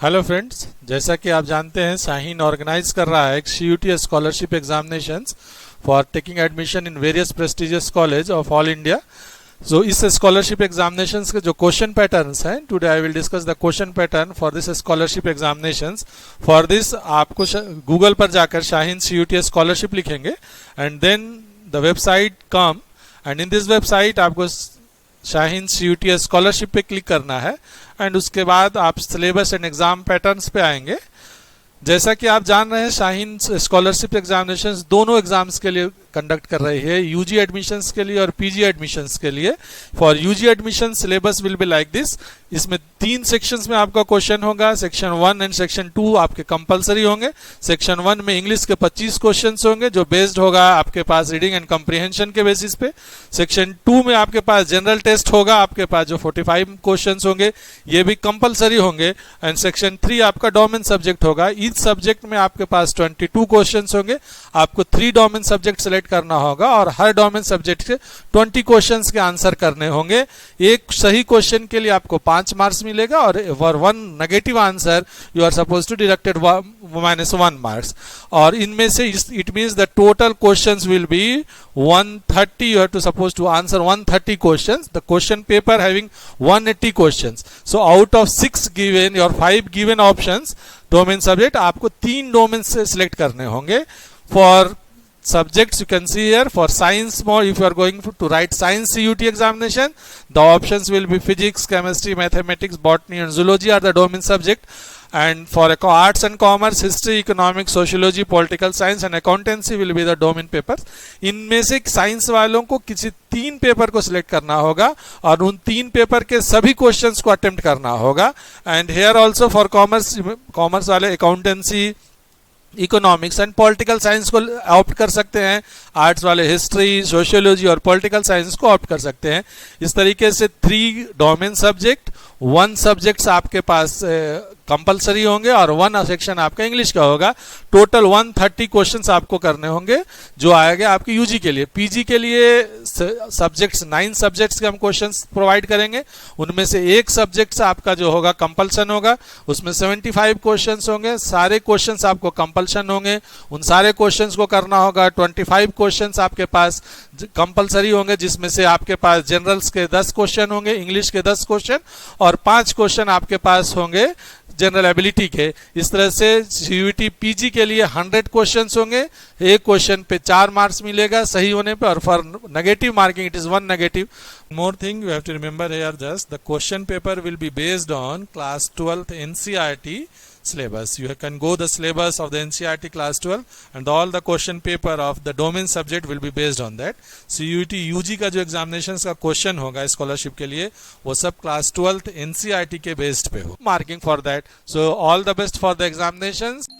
Hello friends, जैसा कि आप जानते हैं शाहीन ऑर्गेनाइज कर रहा है एक CUT scholarship examinations for taking admission in various prestigious college of all India. So इस स्कॉलरशिप एग्जामिनेशंस के जो क्वेश्चन पैटर्न्स हैं, today I will discuss the question pattern for this scholarship examinations. For this आपको Google पर जाकर Shaheen CUT scholarship लिखेंगे and then the website come and in this website आपको Shaheen CUT scholarship पे click करना है एंड उसके बाद आप सिलेबस एंड एग्जाम पैटर्न्स पे आएंगे। जैसा कि आप जान रहे हैं, शाहीन स्कॉलरशिप एग्जामिनेशंस दोनों एग्जाम्स के लिए कंडक्ट कर रही है, UG एडमिशंस के लिए और PG एडमिशंस के लिए। For UG admission syllabus will be like this. इसमें 3 सेक्शंस में आपका क्वेश्चन होगा। सेक्शन 1 एंड सेक्शन 2 आपके कंपलसरी होंगे। सेक्शन 1 में इंग्लिश के 25 क्वेश्चंस होंगे जो बेस्ड होगा आपके पास रीडिंग एंड कम्प्रीहेंशन के बेसिस पे। सेक्शन 2 में आपके पास जनरल टेस्ट होगा, आपके पास जो 45 क्वेश्चंस होंगे ये भी कंपलसरी होंगे। एंड सेक्शन 3 आपका डोमेन सब्जेक्ट होगा। ईच सब्जेक्ट में आपके पास 22 क्वेश्चंस होंगे। आपको 3 डोमेन सब्जेक्ट सेलेक्ट करना होगा और हर डोमेन सब्जेक्ट के 20 क्वेश्चंस के आंसर करने होंगे। एक सही क्वेश्चन के लिए आपको 5 मार्क्स मिलेगा और for 1 negative answer you are suppose to deducted -1 marks. और इनमें से it means the total questions will be 130। You have to suppose to answer 130 questions. The question paper having 180 questions. So out of 6 given और 5 given options domain subject, आपको 3 domain से select करने होंगे। For subjects you can see here, for science more, if you are going to write science CUT examination, the options will be physics, chemistry, mathematics, botany and zoology are the domain subject. And for arts and commerce, history, economics, sociology, political science and accountancy will be the domain papers. इनमें से science वालों को किसी 3 paper को select करना होगा और उन 3 पेपर के सभी क्वेश्चंस को अटेम्प्ट करना होगा। And here also for commerce वाले accountancy, economics and political science को ऑप्ट कर सकते हैं। आर्ट्स वाले हिस्ट्री, सोशियोलॉजी और पॉलिटिकल साइंस को ऑप्ट कर सकते हैं। इस तरीके से 3 डोमेन सब्जेक्ट, 1 सब्जेक्ट्स आपके पास कंपलसरी होंगे और 1 सेक्शन आपका इंग्लिश का होगा। टोटल 130 क्वेश्चंस आपको करने होंगे जो आएगा आपके UG के लिए। PG के लिए सब्जेक्ट्स 9 सब्जेक्ट्स के हम क्वेश्चंस प्रोवाइड करेंगे। उनमें से एक सब्जेक्ट आपका जो होगा कंपल्सन होगा, उसमें 75 क्वेश्चंस होंगे। सारे क्वेश्चंस आपको कंपल्सन होंगे, उन सारे क्वेश्चंस को करना होगा। 25 क्वेश्चंस आपके पास कंपलसरी होंगे जिसमें से आपके पास जनरल्स के 10 क्वेश्चन होंगे, इंग्लिश के 10 क्वेश्चन और 5 क्वेश्चन आपके पास होंगे जनरल एबिलिटी के। इस तरह से CUT PG के लिए 100 क्वेश्चंस होंगे। एक क्वेश्चन पे 4 मार्क्स मिलेगा सही होने पे, और for negative marking it is 1 negative. More thing you have to remember here, just the question paper will be based on class 12th NCERT syllabus. You can go the syllabus of the NCERT class 12 and all the question paper of the domain subject will be based on that. CUT UG का जो examinations का question होगा scholarship के लिए वो सब class 12th NCERT के based पे हो। Marking for that. So all the best for the examinations.